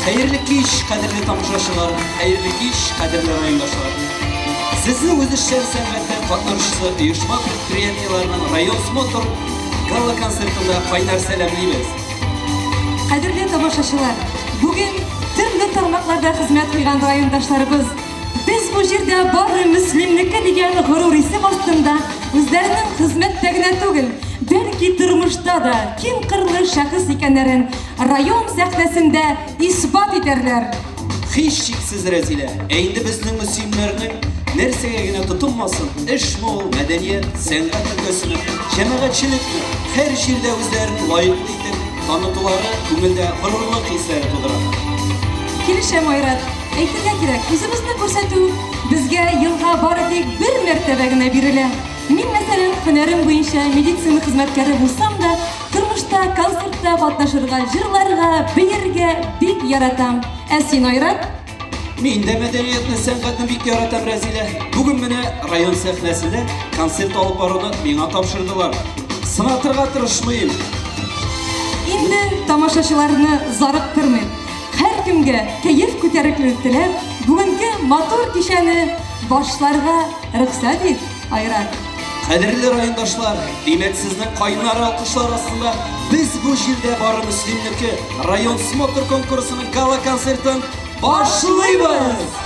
Hayırlı kış, kadirli tamuşaşılar, hayırlı kış, kadirli rayondaşlar. Sizin öz işler sənғәттен қатнашысы ұйышма предприятияларының район смотр гала концертында қайнар сәлемлейміз. Қадірлі тамашашылар, бүгін түрлі тармақларда қызмет қойған райондашларыбыз, біз бұл жерде бары мүслимдікке деген ғұрур есім астында өздерінің қызметтегіне түгіл, бәлки тұрмышта да кем қырлы шәхіс екендерін район сәхнәсендә исбат етерлер. Hiç şiksiz Rəzilə, eyni bizдің müslimlərinin nərsəyə gənə tutunmasın, iş mol, mədəniyyət, sənqət ülkəsini, cəməğətçilikni, hər yerdə özlərini layıqlı etib, tanıtıları көңілdə ғұрырлық hissləri tudurады. Келішем Айрат, әйтергә кирәк, үзебезне күрсәтү безгә елга бары тик бер мәртәбә генә бирелә. Мин, мәсәлән, һөнәрем буенча медицина хезмәткәре булсам да, тормышта, концертта катнашырга, җырларга, бейергә бик яратам. Ә син, Айрат? Мин дә мәдәниятне, сәнгатьне бик яратам, Рәзилә. Бүген менә район сәхнәсендә концерт алып баруны миңа тапшырдылар. Сынатырга тырышмыйм. Инде тамашачыларны зарыктырмыйм. Һәр кемгә кәеф күтәрәклек теләп, бүгенге матур кичәне башларга рөхсәт ит, Айрат. Қадірлі райондашлар, демек сіздің қайнар алқышлар астында біз бұл жерде бары мүслимдікі район смотр конкурсының гала концертін башлаймыз!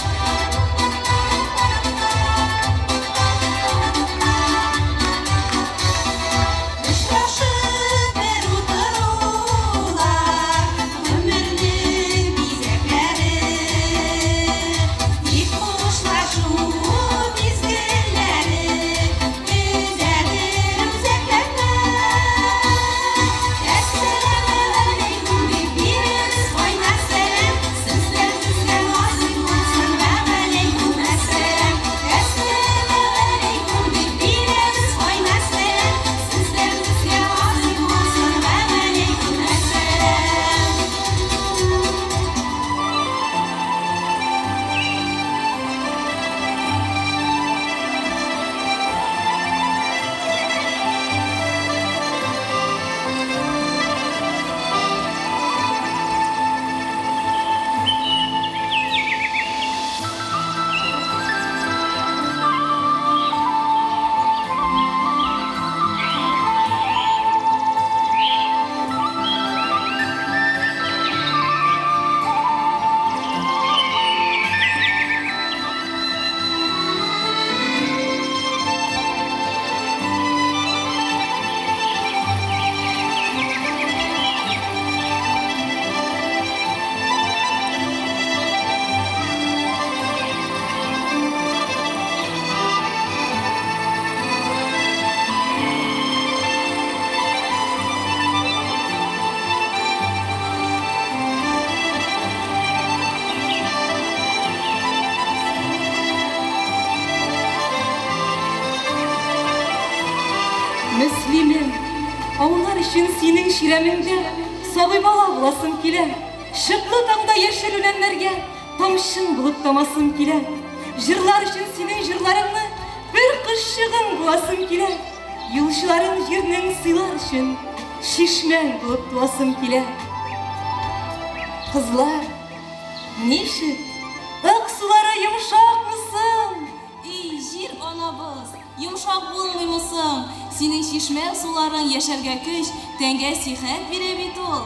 Müslимем, аулар өчен синең ширемеңдә сабый бала буласым килә. Шыклы таңда яшел үләннәргә тамчың булып тамасым килә. Җырлар өчен синең җырларыңны бер кышчыгың буласым килә. Юлчыларың җирнең сыйлар өчен шишмәң булып туасым килә. Кызлар, ничек? Ак сулары йомшакмысың? Эй, җир анабыз, йомшак булмыймысың? Синең шишмә суларың яшәргә көч, тәнгә сихәт бирә бит ул.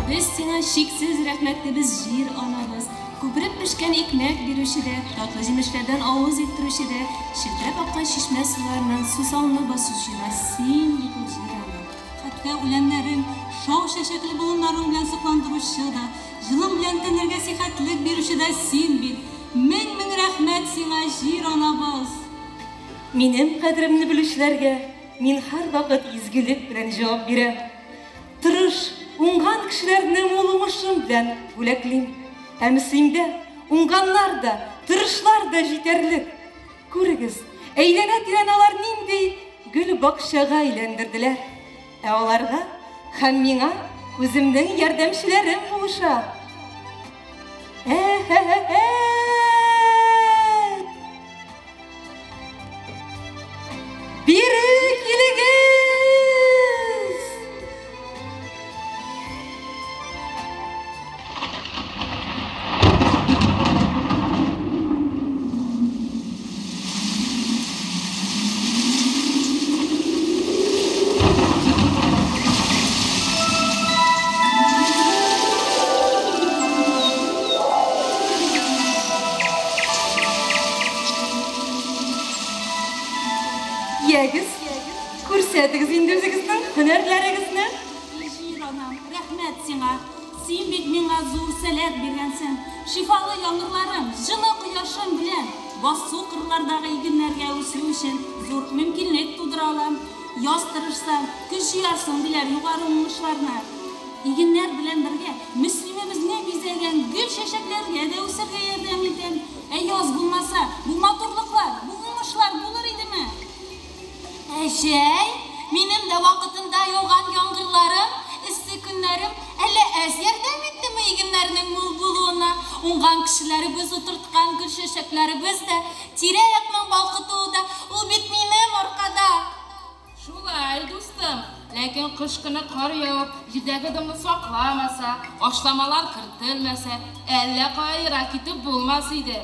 Без сиңа шиксез рәхмәтлебез, җир анабыз. Күпреп пешкән икмәк бирүчедә, татлы җимешләрдән авыз иттерүчедә, шикләп аккан шишмә суларының сусалны басучыда син бит ул, җир ана. Хәтта үләннәрен шау шәшәкле болыннарың белән сокландыручы да, җылым белән тәннәргә сихәтлек бирүче дә син бит. Мең рәхмәт сиңа, җир анабыз. Минем кадеремне белүчеләргә мин һәр вакыт изгелек белән җавап бирәм. Тырыш, уңган кешеләрне мул уңышым белән бүләклим. Ә Мөслимдә уңганнар да, тырышлар да җитәрлек. Күрегез, әйләнә-тирән алар нинди гөл бакчага әйләндерделәр. Ә аларга һәм миңа үземнең ярдәмчеләрем булыша. Бире килегез! Күрсәтегез инде үзегезнең һөнәрләрегезне. Жир анам, рәхмәт сиңа. Син бит миңа зур сәләт биргәнсең. Шифалы яңгырларым, җылы кояшым белән басу кырлардагы игеннәргә үсү өчен зур мөмкинлек тудыра алам. Яз тырышсаң, көч җыярсың диләр югары уңышларны. Игеннәр белән бергә мөслимебезне бизәгән гөл чәчәкләргә дә үсәргә ярдәм итәм. Яз булмаса, бу матурлыклар, бу уңышлар булыр идеме? Минем дә вакытында яуган яңгырларым, эссе көннәрем әллә әз ярдәм иттеме игеннәрнең мул булуына? Уңган кешеләребез утырткан гөл чәчәкләребез дә, тирә-якның балкытуы да, ул бит минем аркада. Шулай, дустым. Ләкин кыш көне кар яуып, җирдәге дымны сакламаса, ашламалар кертелмәсә, әллә кайра китеп булмас иде.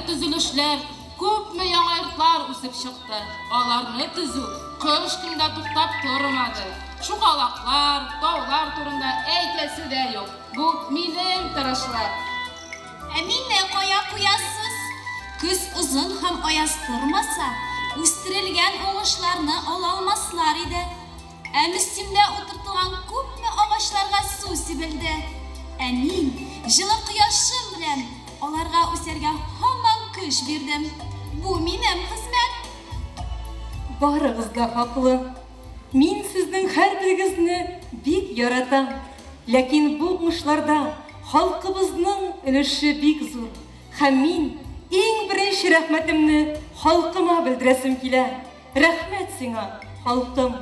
Төзелешләр, күпме яңа йортлар үсеп чыкты. Аларны төзү кыш көндә туктап тормады. Шугалаклар, таулар турында әйтәсе дә юк. Бу минем тырышлык. Мине кая куясыз? Көз озын һәм аяз тормаса, үстерелгән уңышларны ала алмаслар иде. Мөстимдә утыртылган күпме агачларга су сибелде. Мин җылы кояшым белән аларга үсәргә һаман көч бирдем. Бу минем хезмәт. Барыгыз да хаклы. Мин сезнең һәрберегезне бик яратам. Ләкин бу уңышларда халкыбызның өлеше бик зур. Һәм мин иң беренче рәхмәтемне халкыма белдерәсем килә. Рәхмәт сиңа, халкым.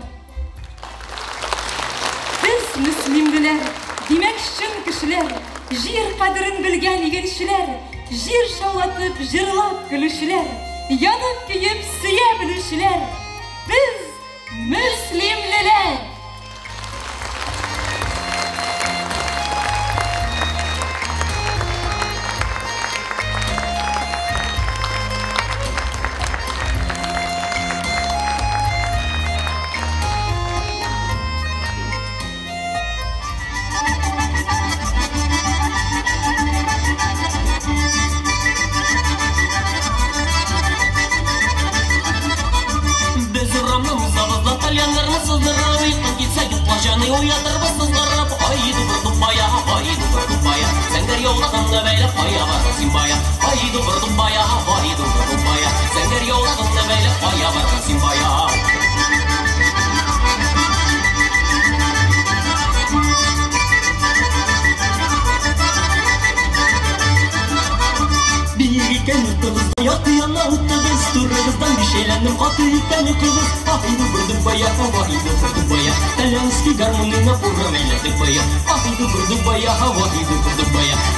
Без мөслимлеләр, димәкчен кешеләр, җир кадерен белгән игенчеләр, җир шаулатып, җырлап көлүчеләр, янып көеп сөя белүчеләр. Без мөслимлеләр. Уятырбыз сызгырып, айду бер дубая, сәңгәр яулаганны бәйләп кая барасың син бая, айду бер дубая, сәңгәр яулаганны бәйләп кая барасың син бая. Икән утыгыз, ят янна утыгыз, турыгыздан бишәйләнем каты икән укыгыз. Айду бер дубая, тәләнски гармонина пурра мәйләдек бая. Айду бер дубая,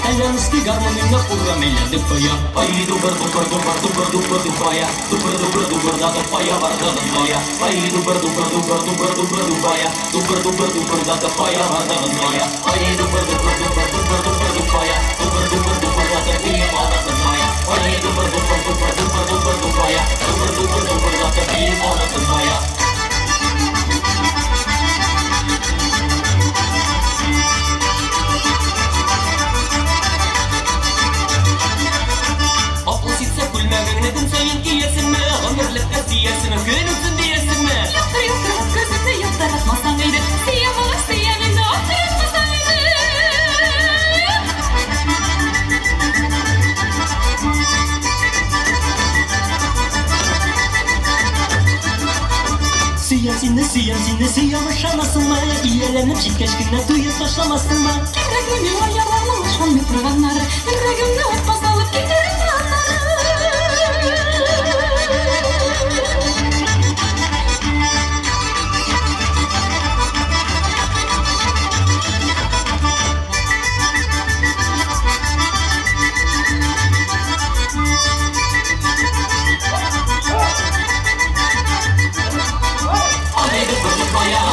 тәләнски гармонина пурра мәйләдек бая. Айду бер дубая, да дубая бардыгыз бая. Айду бер дубая, да дубая бардыгыз бая. Айду бер дубая, да дубая бардыгыз бая. Айду бер дубая, Аплы ситсә күлмәгеңне көн сайын киясеңме, гомерлеккә сиясеңме, көн үтсен диясеңме? Яктырып күземне яктыратмасаң иде, сөям инде, яктыратмасаң иде. Сөям ышанасыңмы, ияләнеп җиткәч кенә туеп ташламассыңмы? Кирәкме миңа ярларның ашкан микроганнары, йөрәгемне атка салып китереп яннары. Aydu berdubaya,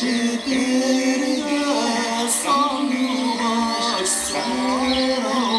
Şükürge sanmaş sorulmadan.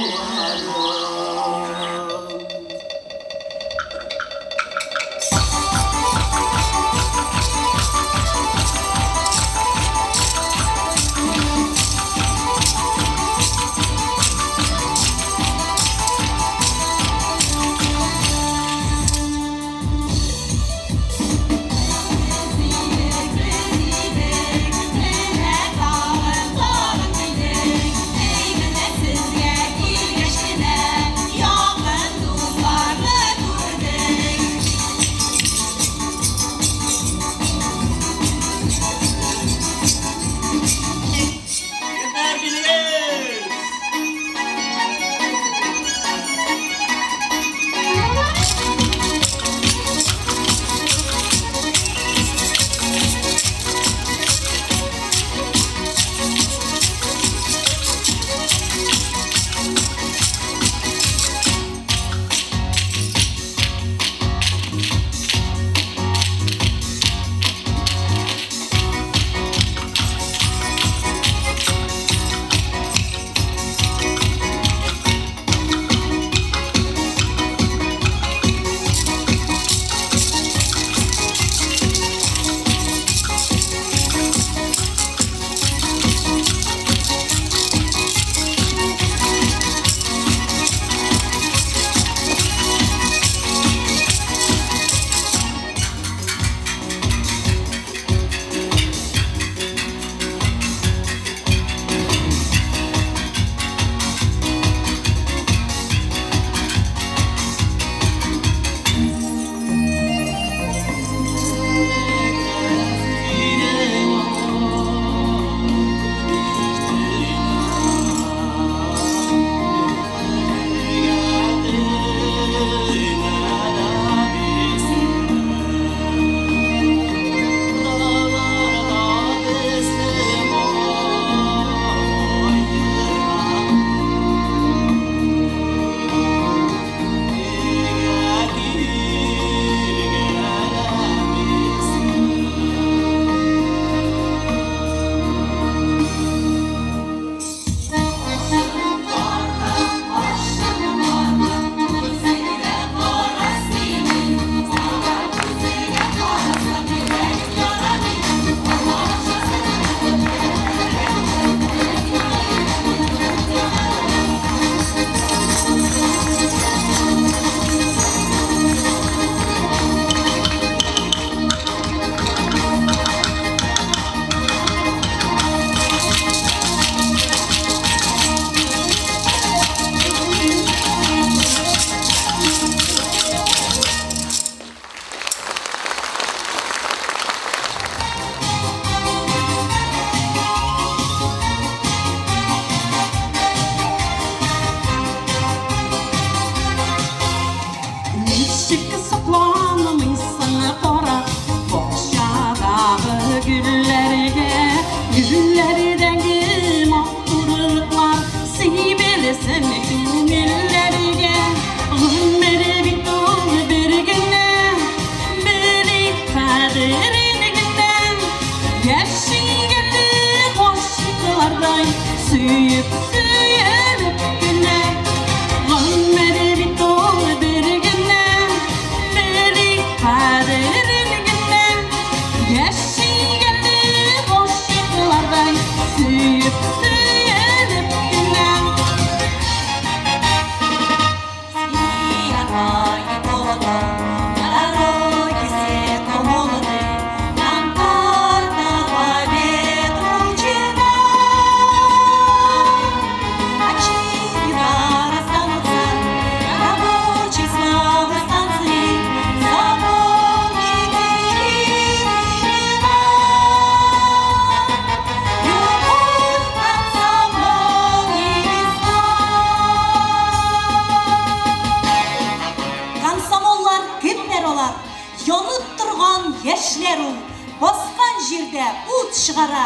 яшьләр ул, баскан җирдә ут чыгара,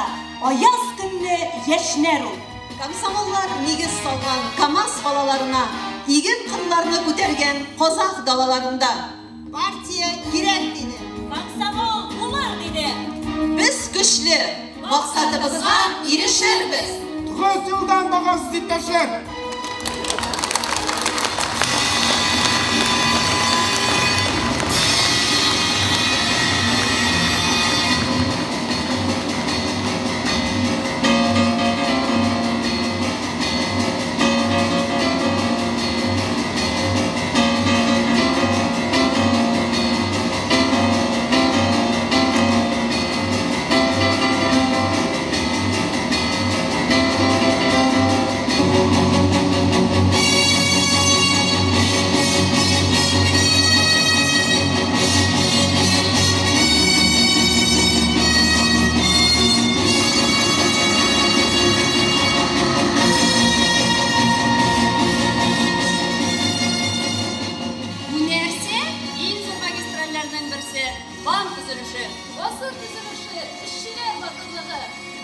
аяз көнне яшьләр ул. Комсомоллар нигез салган КамАЗ балаларына, иген кылларны күтәргән Казак далаларында. Партия кирәк диде. Комсомол булыр диде. Без көч күчле, максатыбызга ирешербез. Тугыз жылдан багасыз иптешлер.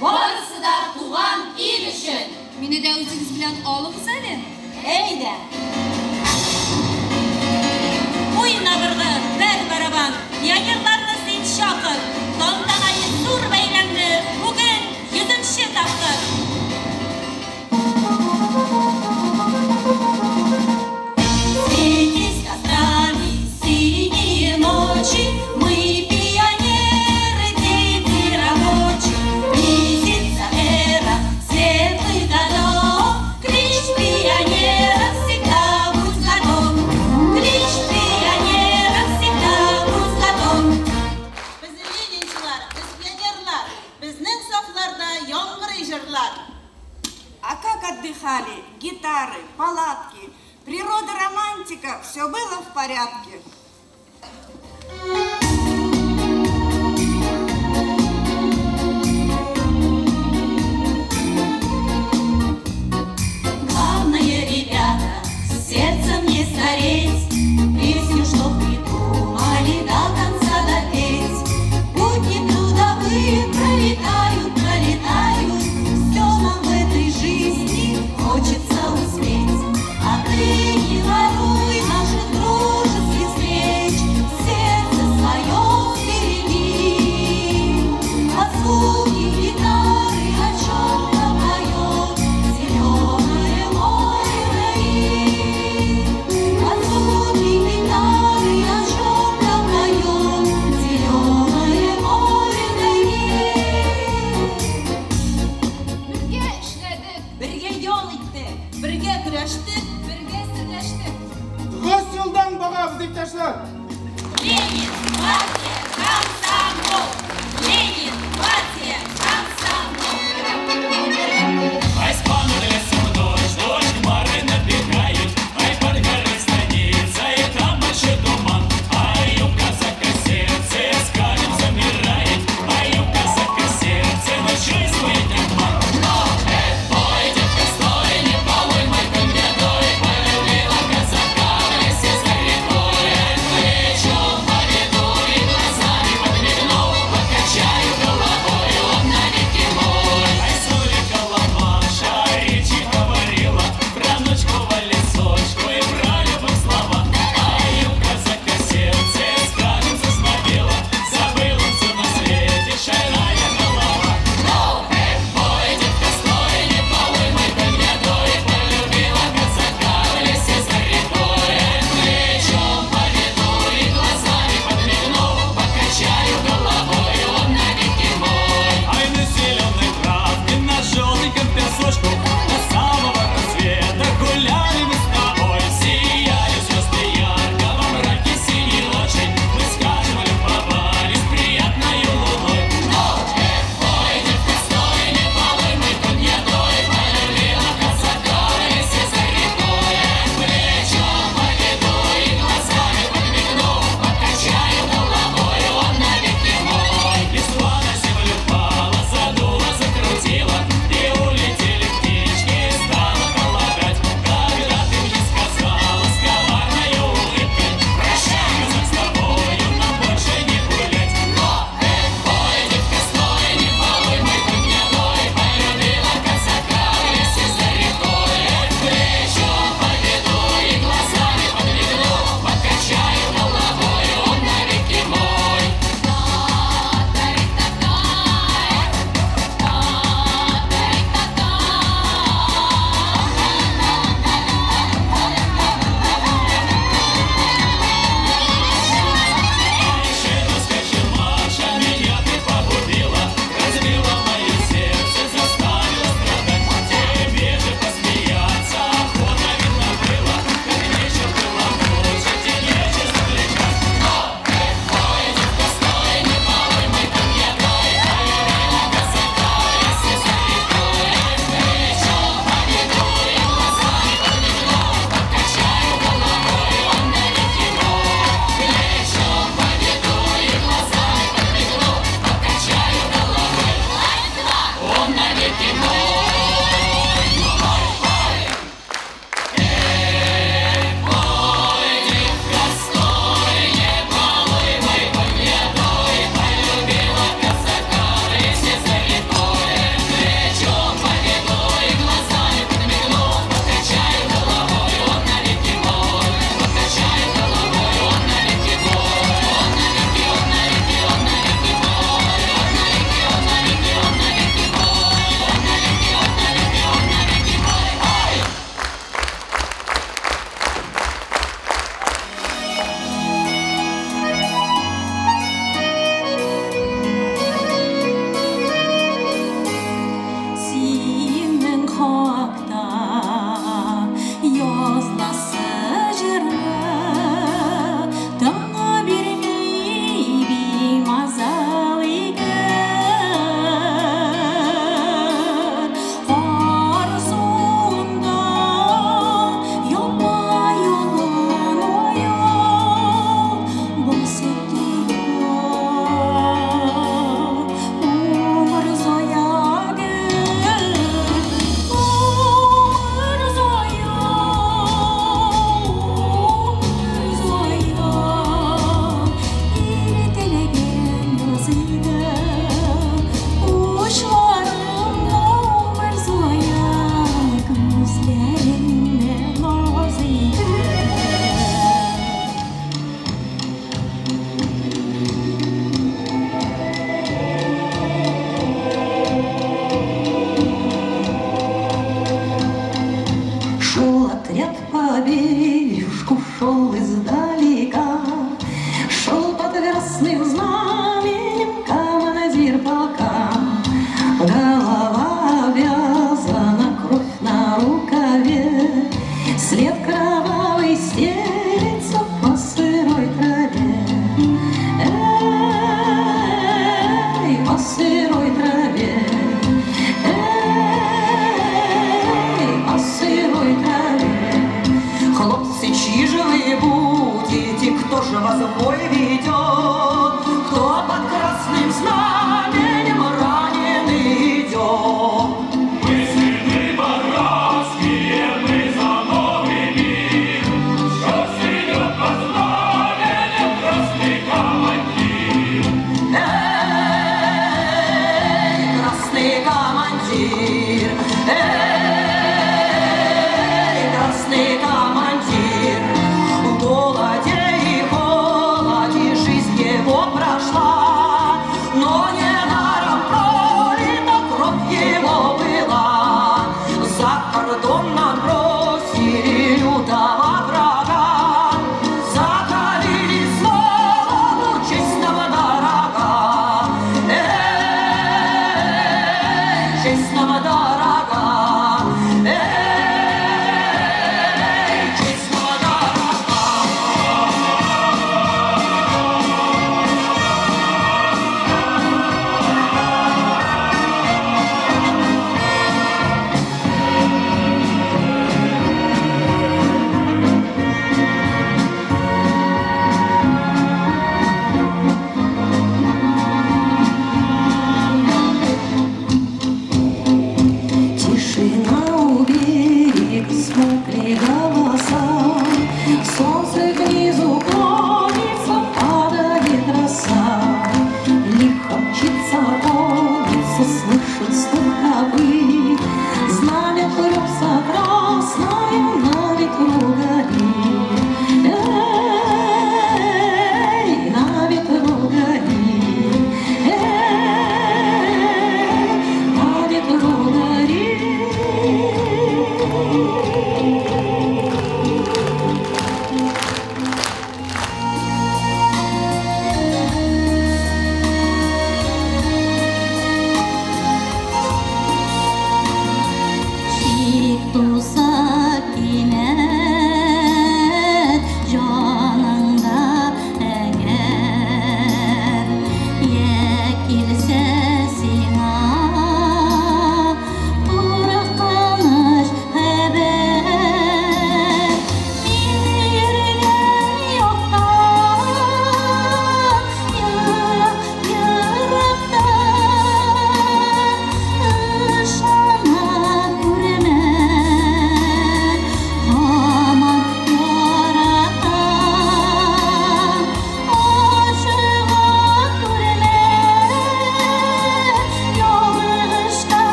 Барысы да туган ил өчен. Мине дә үзегез белән алыгыз әле. Әйдә. Уйна быргы, бер барабан, ягырларны син шакыр. Тантанайы зур бәйрәмне бүген 100-нче тапкыр. Светись кострами, синие ночи, мы пионеры, дети рабочие. Близится эра светлых годов, клич пионера всегда будь готов. Клич пионера всегда будь готов. Безнең ленинчылар, без пионерлар, безнең сафларда яңгырый җырлар. А как отдыхали? Гитары, палатки, природа, романтика, все было в порядке. Главное, ребята, сердцем не стареть, песню, что придумали, до конца допеть. Будни трудовые пролетают, пролетают, все нам в этой жизни хочется успеть. А ты не воруй наших дружеских встреч.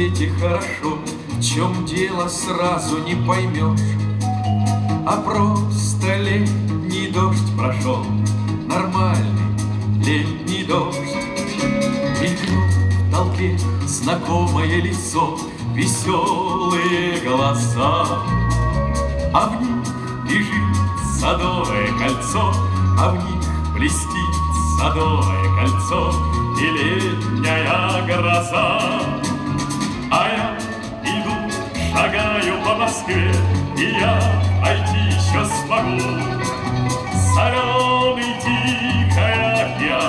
свете хорошо, в чем дело сразу не поймешь. А просто летний дождь прошел, нормальный летний дождь. Идет в толпе знакомое лицо, веселые голоса, а в них бежит садовое кольцо, а в них блестит садовое кольцо и летняя гроза. А я иду, шагаю по Москве, и я пройти еще смогу. Соленый тихая я,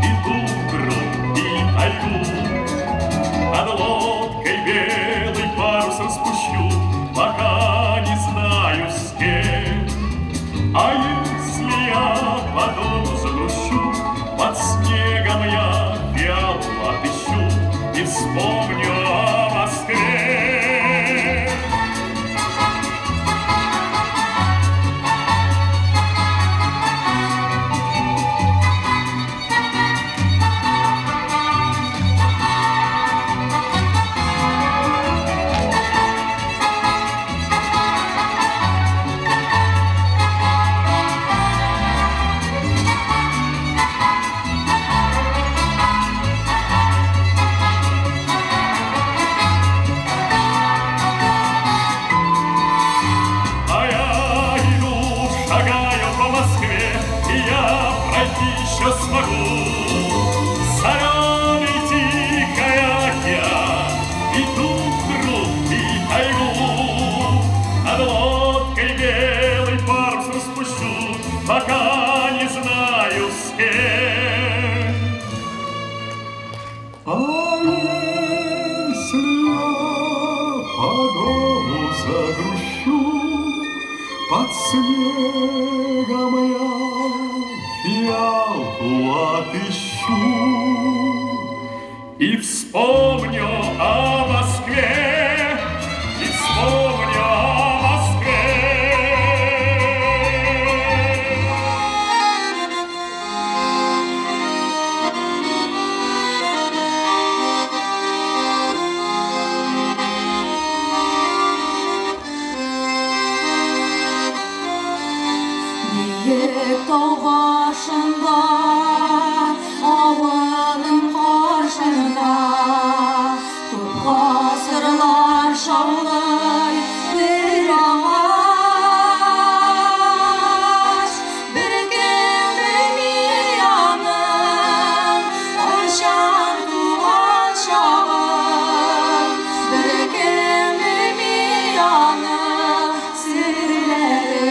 и тундру, и тайгу. Над лодкой белый парус распущу, пока не знаю с кем. А если я потом загрущу, под снегом я фиалу отыщу и вспомню о Москве. Пока не знаю с кем. А если я по дому загрущу, под снегом я фиалку отыщу и вспомню о Москве, и вспомню о Москве. Тау башында, ауаның қаршығында, көп ғасырлар шаулай бір ағаш. Бір кем білмей аның, қашан туған шағым. Бір кем білмей аның сірлерін.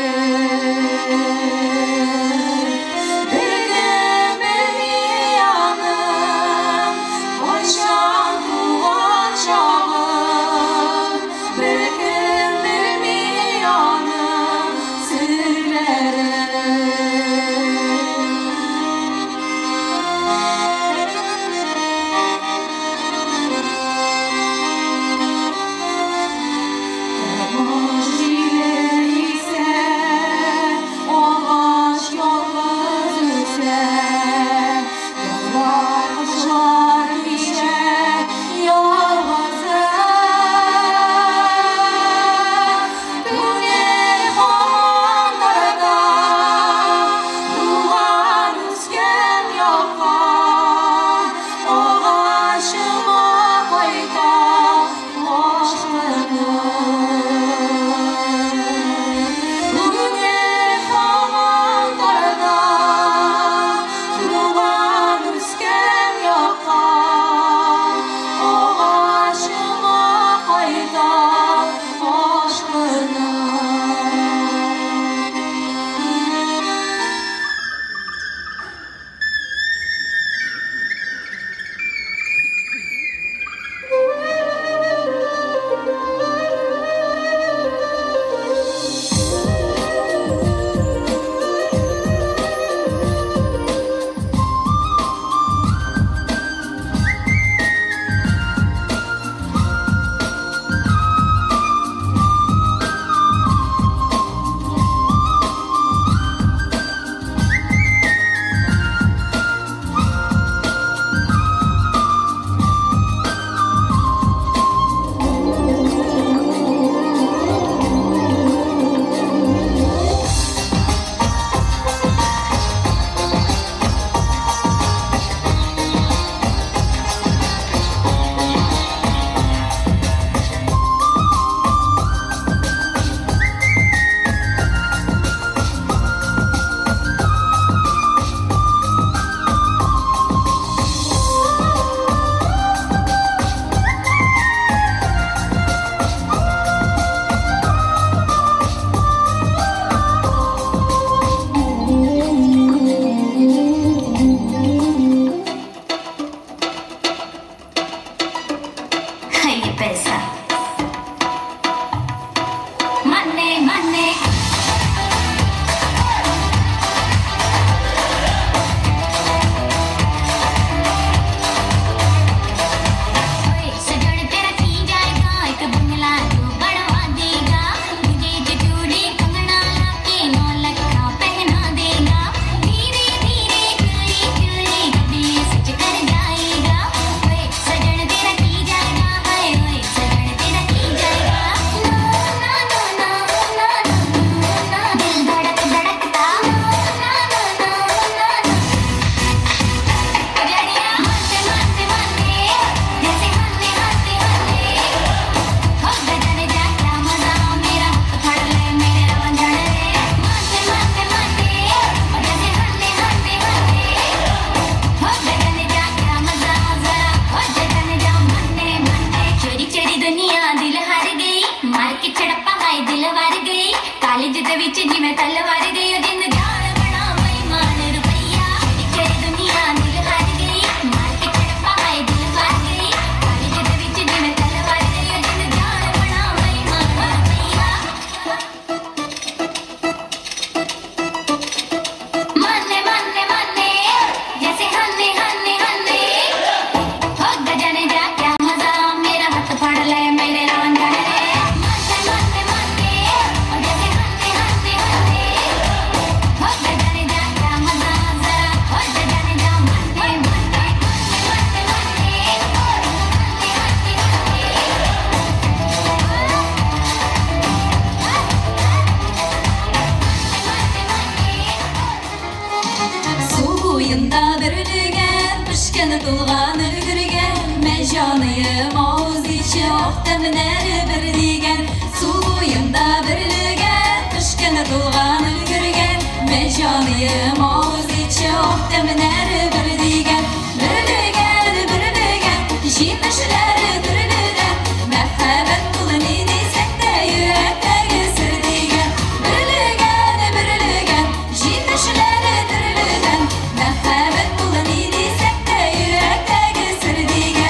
Bürülügen, pişken tulgan ülgürgen Men canıyım ağız içi oktemler bir digen Suyunda bürülügen, pişken tulgan ülgürgen Men canıyım ağız içi oktemler bir digen Bürülügen, bürülügen, şimişler bürülügen Merhabet kulini desek de yürekteki sır digen Bürülügen, bürülügen, şimişler bürülügen Merhabet kulini desek de yürekteki sır digen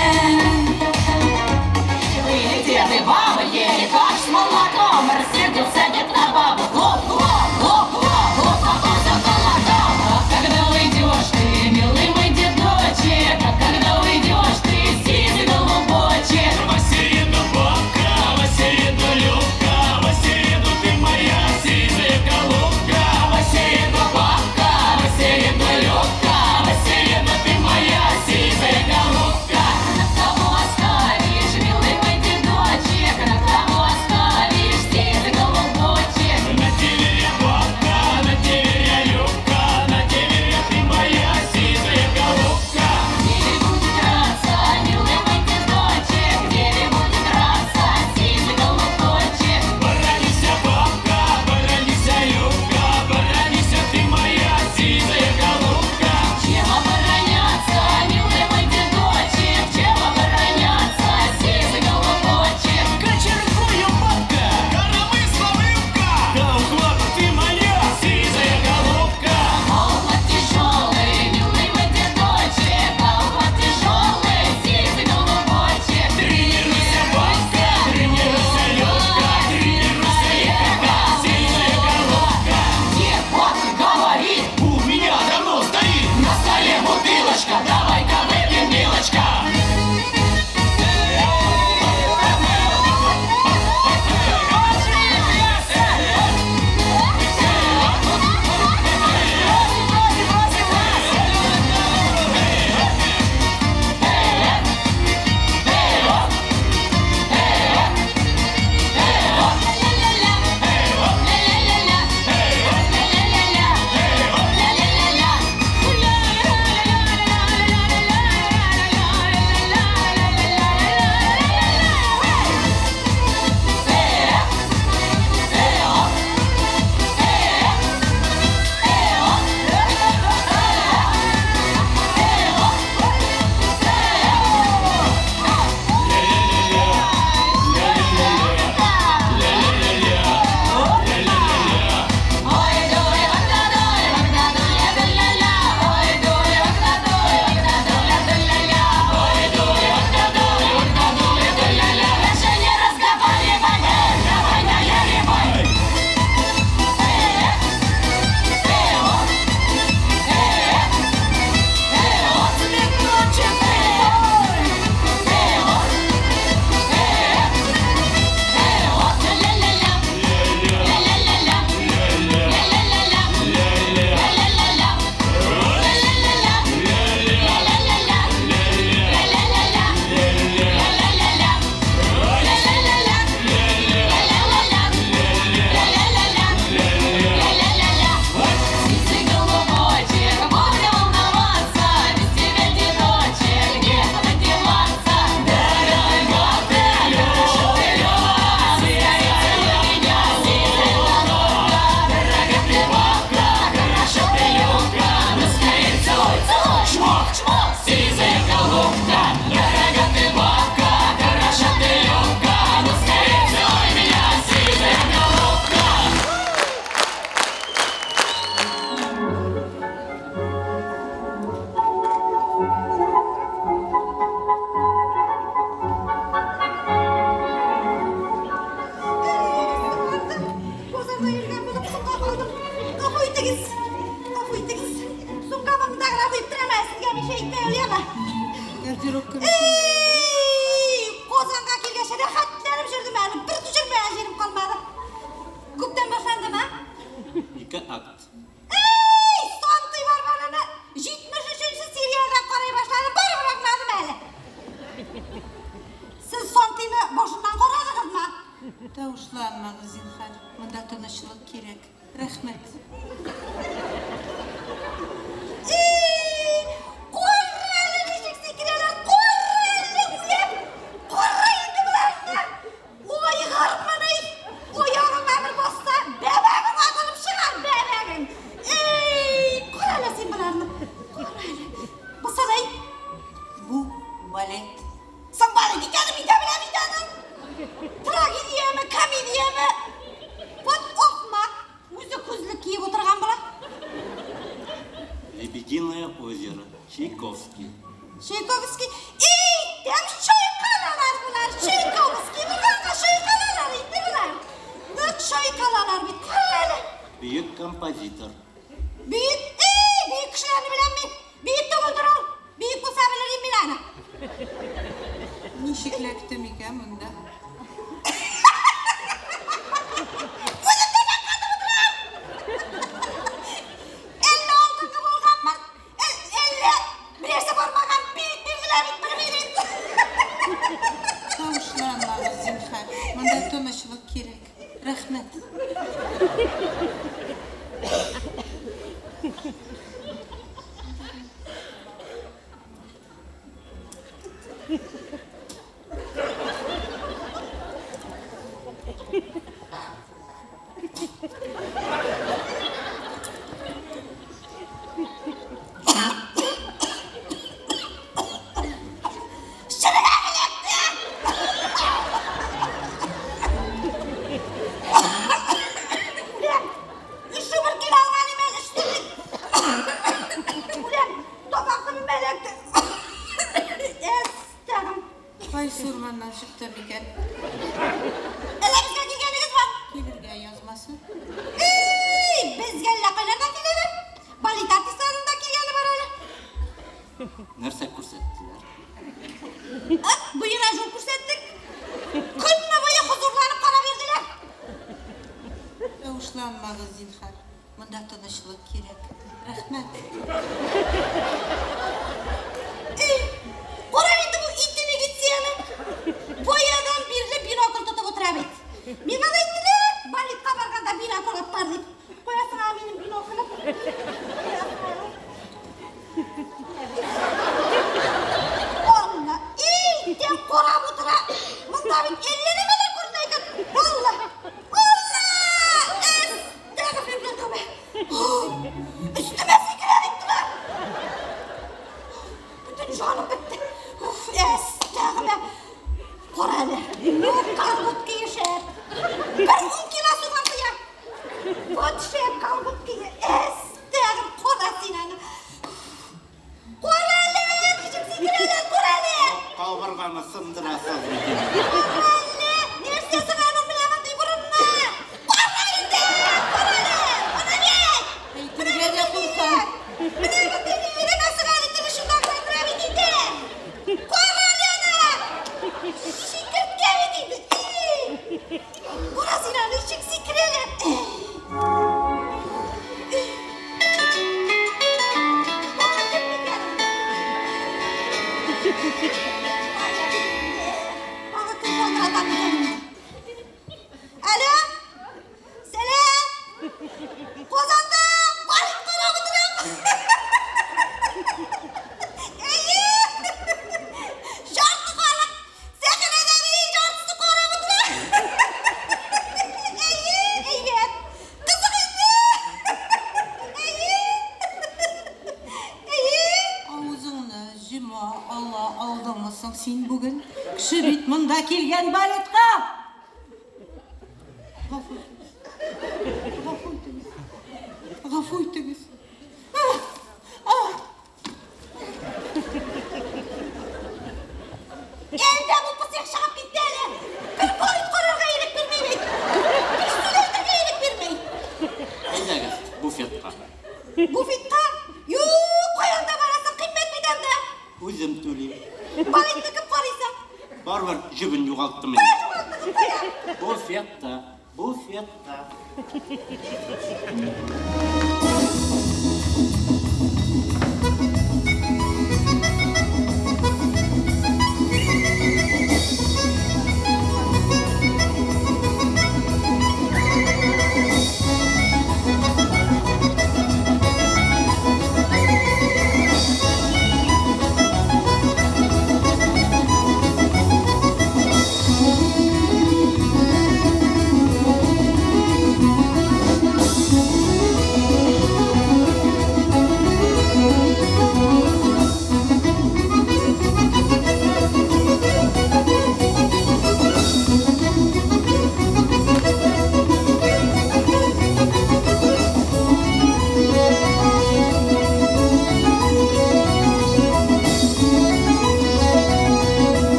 Деды, бабы ели каш с молоком, рассердился дед на бабу. Хлоп, хлоп, хлоп, хлоп, хлоп, хлоп, за колокол. Когда уйдешь ты, милый мой дедочек, когда уйдешь ты, сиди голубочек. В середу бабка, в середу Любка, в середу ты моя сизая голубка. В середу бабка, в середу Любка, в середу ты моя сизая голубка. На кого оставишь, милый мой дедочек, на кого оставишь, сизый голубочек. На тебе я бабка, на тебе я Любка, на тебе ты моя сизая голубка. Где будет драться, милый мой дедочек, где будет драться, сизый голубочек. Боронися, бабка, боронися, Любка, боронися ты моя сизая голубка. Чем обороняться, милый мой дедочек, чем обороняться, сизый голубочек. Кочергую, бабка, коромысла Любка, да ухвата ты моя сизая голубка. Алма тяжелый, милый мой дедочек, алма тяжелый, сизый голубочек. Тренируйся, бабка, тренируйся, Любка, тренируйся, Ека, сизая голубка. Дед, вот и говорит, У меня давно стоит на столе бутылочка, давай-ка выпьем, милочка. Даже не разговаривай, давай наливай. Сизый голубочек, будем волноваться, без тебя, дедочек, некуда деваться. Дорога ты, хорошо ты любка, скорее меня, сизый голубка. Дорога ты, бабка, хорошо ты любка, ну скорее целуй, целуй, чмок, чмок, сизая голубка. Дорога ты, бабка, хорошо ты любка, ну скорее целуй меня, сизая голубка. Бозарда жүрген болып суға қалдым. Қақой тегіз. Қақой тегіз. Суға маңдағына қойып тұрама, сізге мен шейітпей өлеме. Қозанға келгенше де хаттанып жүрдім әлі. Бір түсірмеген жерім қалмады. Көптен башланды ма? 2 акт. Сонтый бар баланы. 73-ші серияға қарай башлады. Бір бұрақмадым әлі. Сіз сонтыйны бошынан қорадыңыз ма? Тауышланмаңыз, зинһар. Мында тынычлык кирәк. Рәхмәт. Лебединое озеро, Чайковский. Чайковский. Ey, dem şoykalalar bunlar. Çaykovski bunlar da şoykalalar indi bunlar. Ne şoykalalar bit kararlı. Büyük kompozitör. Büyük kişilerini bilen mi? Büyük de buldur ol. Büyük bu sabırların bilana. Nişiklektim iken bunda. Kavuşlanmamız zinhar. Bunda tanışılık gerek. Rahmet. Vay surmandan çıktım iken. Elimizde geliniz var. Gelirge yazmasın. Biz gellekelerden gelelim. Balit artistlarında kiryalı var öyle. Nerse kursettiler. Bu yıl ajur kursettik. Kınla boyu huzurlanıp para verdiler. Kavuşlanmamız zinhar. Bunda tanışılık gerek. Rahmet. Koravindi bu itini gitsiyeni. Boyadan birle binokul tutup oturabit. Bina da ittiler. Balit kabarganda binokul attardık. Koyasın abinin binokulu. Allah. İyiden korav otura. Bunda bit ellenemeler kurunayken. Allah. Allah. Estağfurullah fevlen tövbe. Üstüme sikire gittiler. Bütün canım bitti. Estağfurullah. Koralı. Kalbut giyişer. Ben 10 kilosu vardı ya. Vatşer kalbut giyişer. Estağfurullah. Korasıyla. Koralı. Küçük sikireler koralı. Kavurganı sındırasız bir gün. Koralı. Neresi ben bilemem duyburunma. Koralı de. Koralı. Bana gel. Eğitimge de kurtar. Bana beni de nasıl aletini şundan koyduğuna bitinde. Koralı ana. Şıkırt gelmediydi. Burasıyla ışık sikireler. Alo. Selam. Kozandım. Balık koramıdırım. Şartlı korak. Sakın edemeyin şartısı koramıdırım. Evet. Kızım Ağzını jima Allah aldamasın sen bugün. Kişi bit mında kelgen baletka. Gafur etiniz. Elde bu pısık şakap gitti hele. Bir koyun korarga iyilik bilmeyin. Bir süleydirge iyilik bilmeyin. Hayda kız, bu fiyatka. Bu fitka. Yuuu koyun da barası kıymet midem de. Özüm tüleyim. Balık tıkıp koruysa. Barbar jibin yugalttım. Bu fiyatta, bu fiyatta.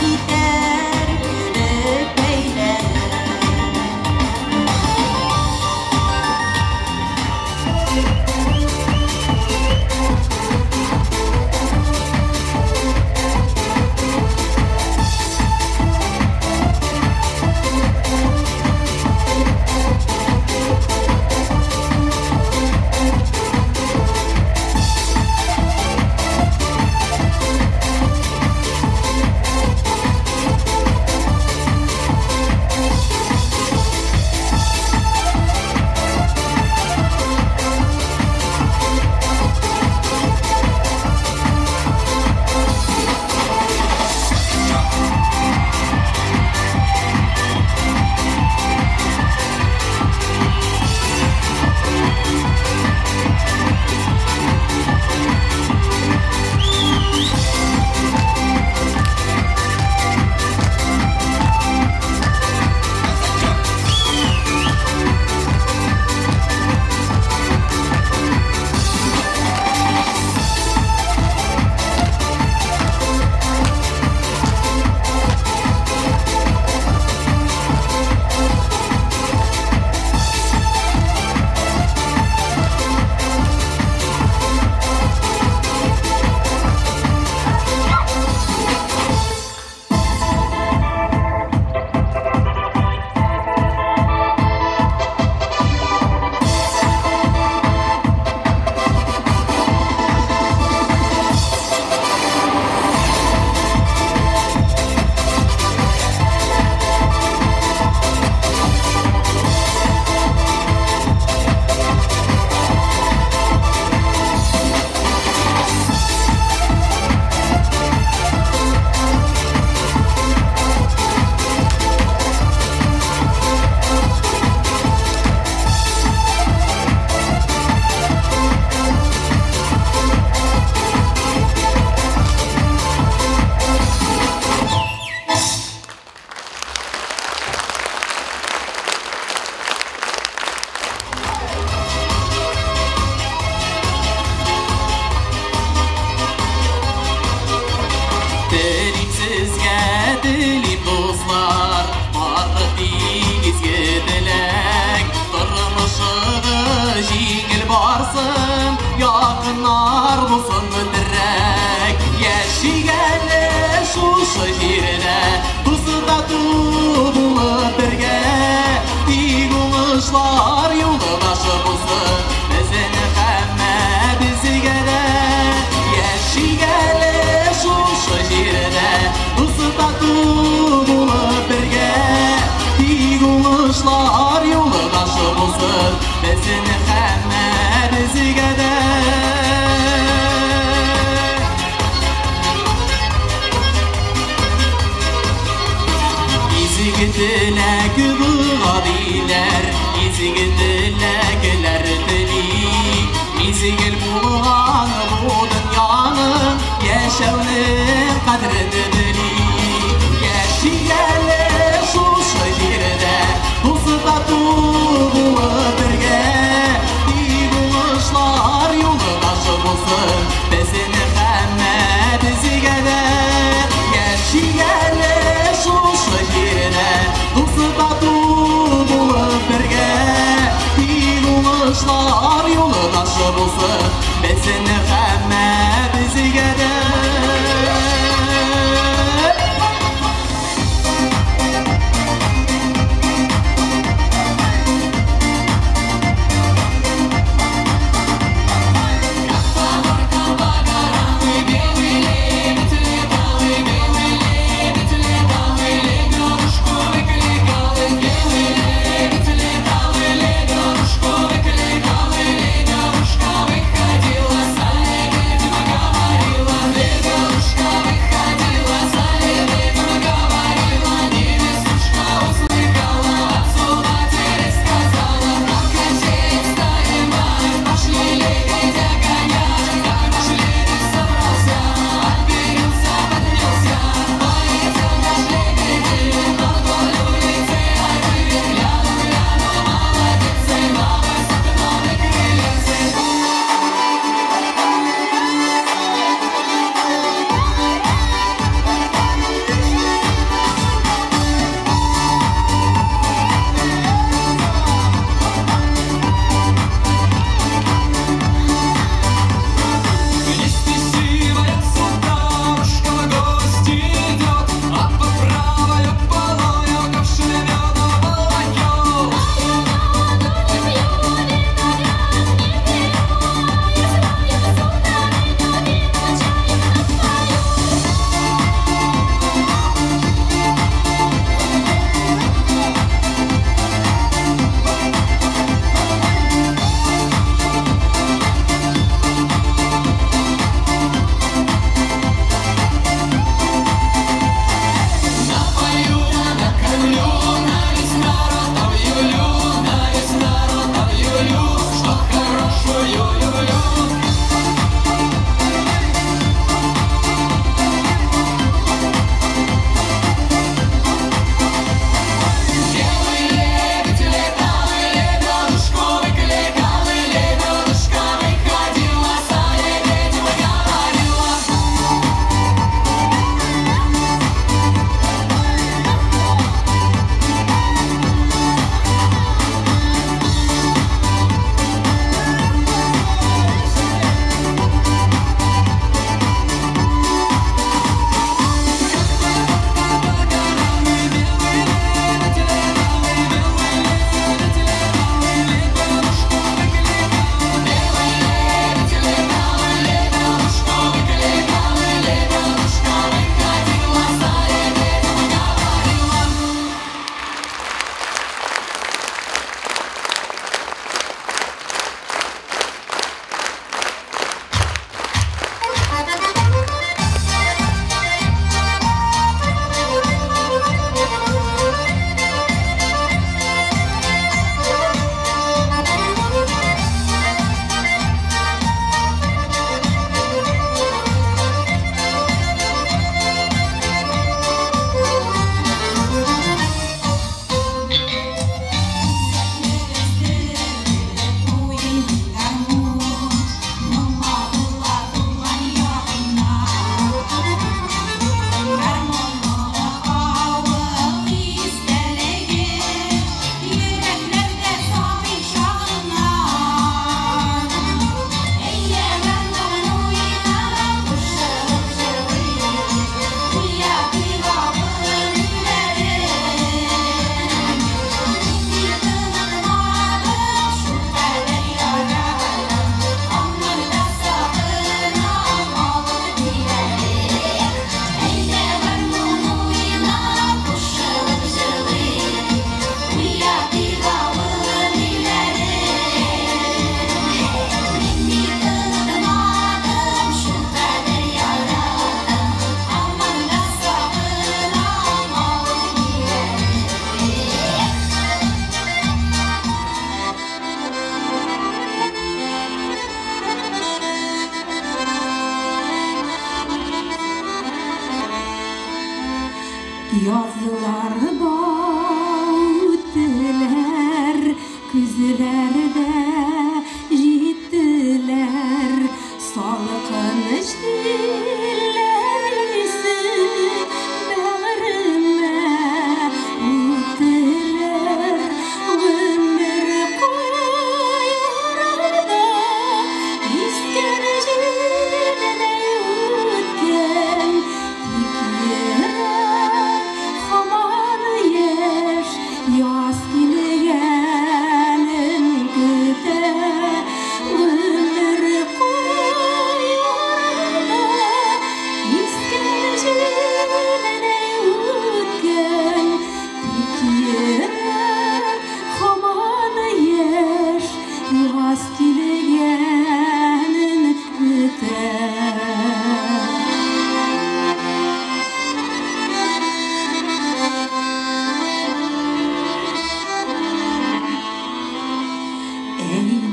итәр гөлек бәйләре.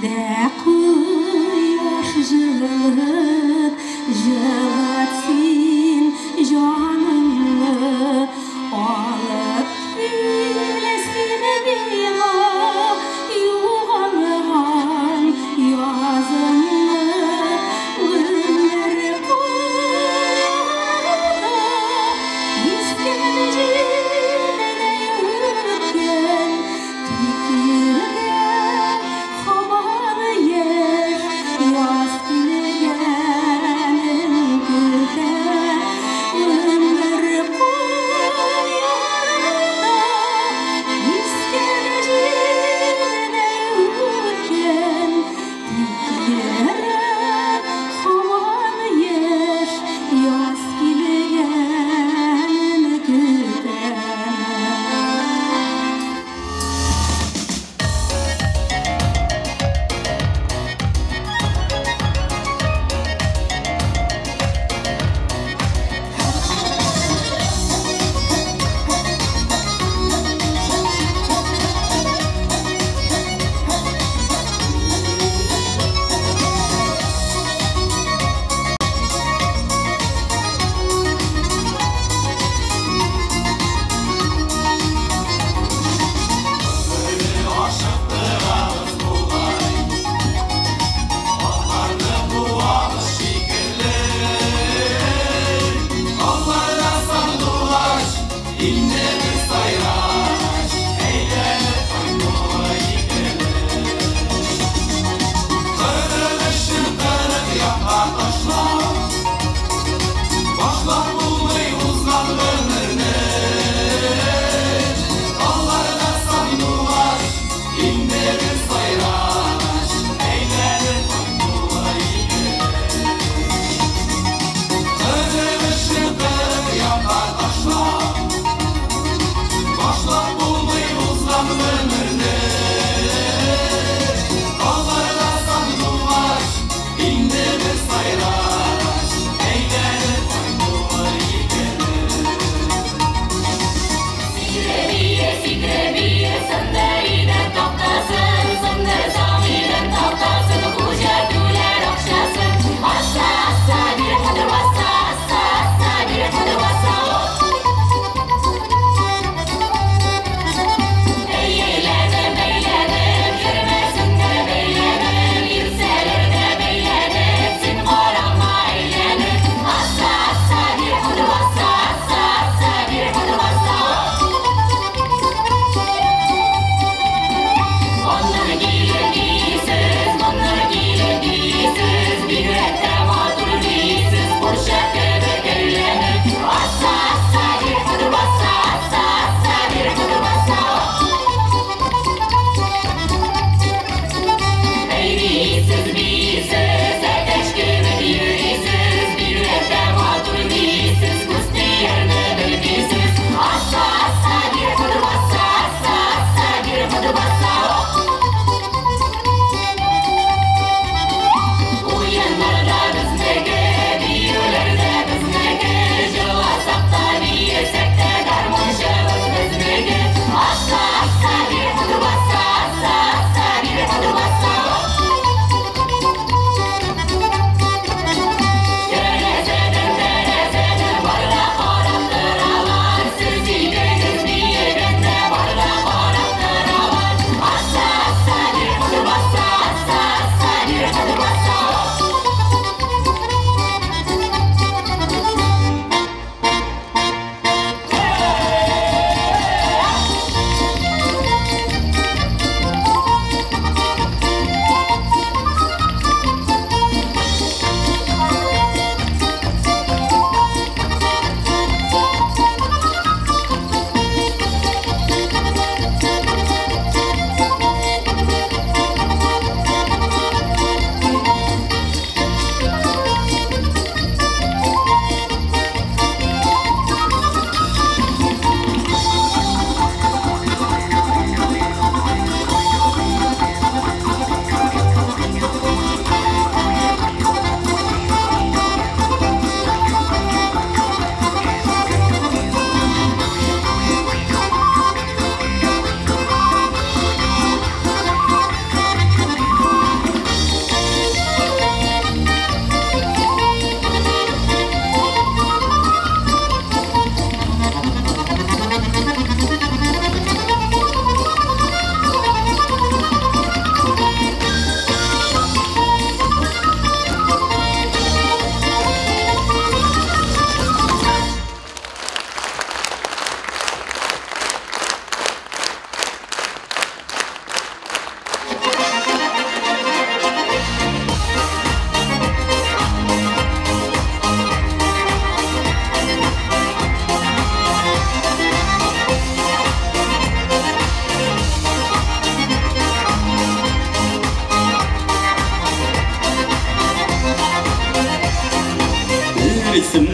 Yaz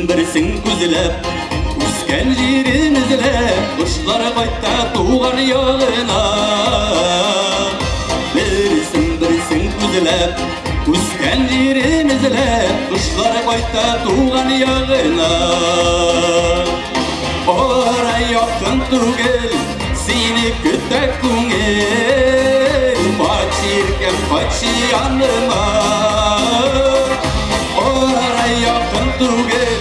birsin güzlep Üsken jirin izlep Kuşlar qayta tuğan yağına Birsin güzlep Üsken jirin izlep Kuşlar qayta tuğan yağına Ora yakın tugel Seni kütek kungel Paçirken paçi yanıma Ora yakın tugel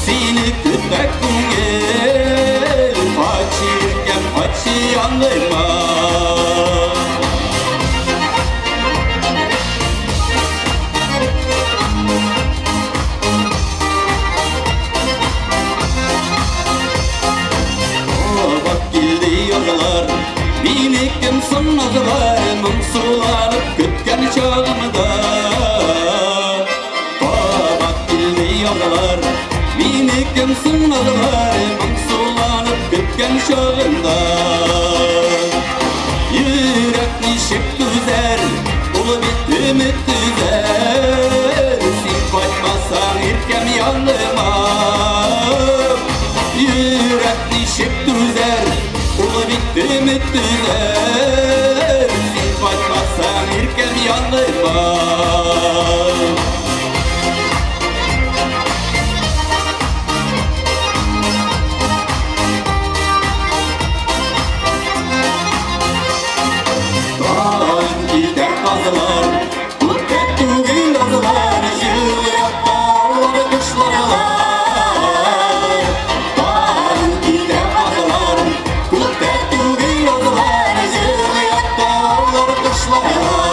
Seni kütek kungel Paçirken paçi yanıma Beni kim sınazlar Mımsulanıp kütken çağımda Babak dilli yağlar Beni kim sınazlar Mımsulanıp kütken çağımda Yürek nişip düzer Ulu bitti mi düzer Sen kaçmasan irkem yanıma Yürek nişip düzer Ulu bitti mi düzer Sen kaçmasan irkem yanıma Dağın gider kazılar Kutet tugil azılar Jüyap dağları kışlarlar Dağın gider kazılar Kutet tugil azılar Jüyap dağları kışlarlar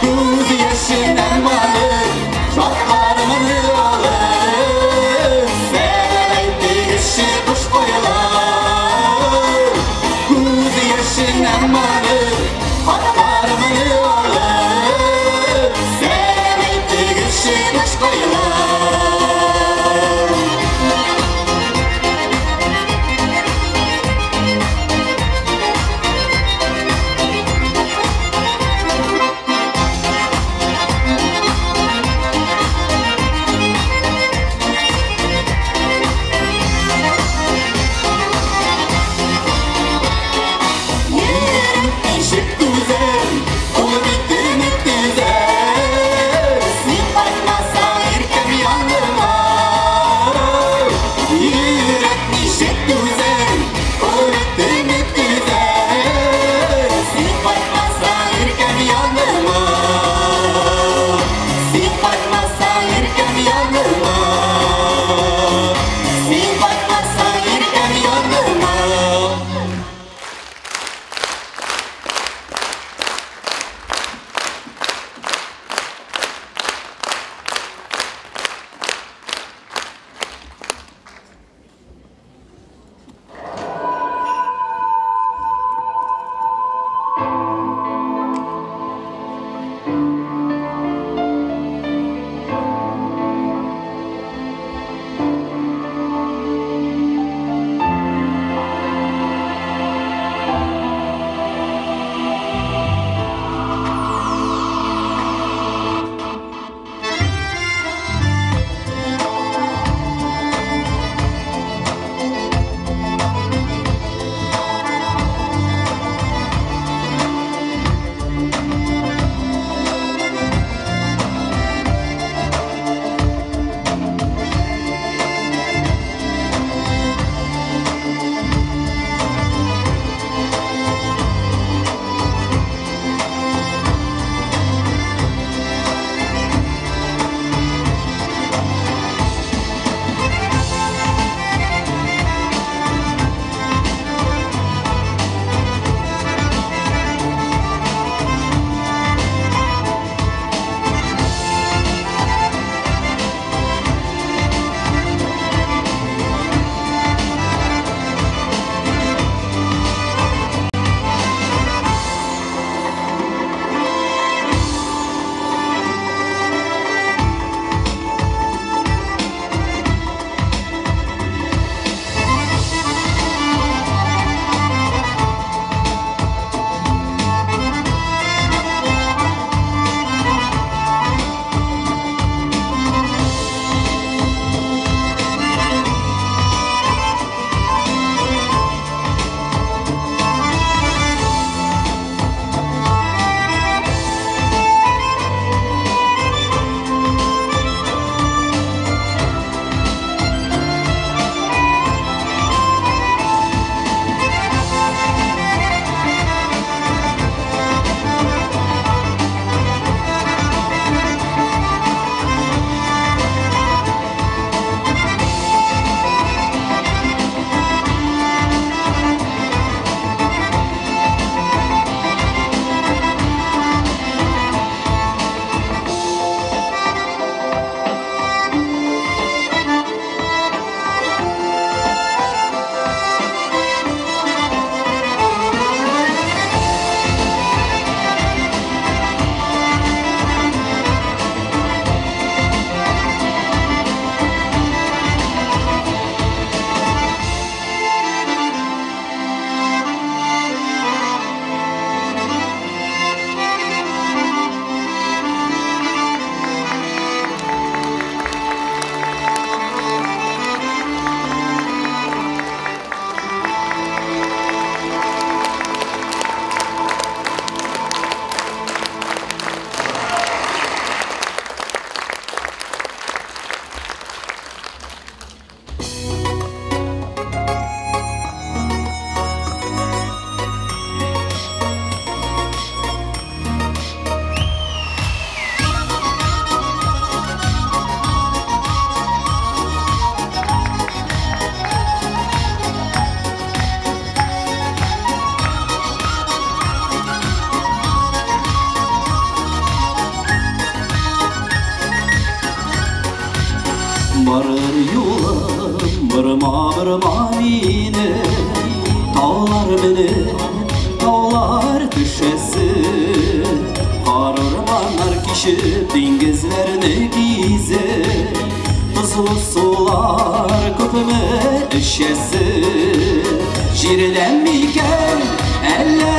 Kuz yaşından malır Şartlarımını alır Seveydi işi kuş koyular Kuz yaşından malır Şartlarımını alır Barır yolum Bırma mini Dağlar beni Dağlar düşesi Karırmanlar kişi Dengizlerini gize Tuzlu sular Köpümü eşesi Jirlenmeyken Eller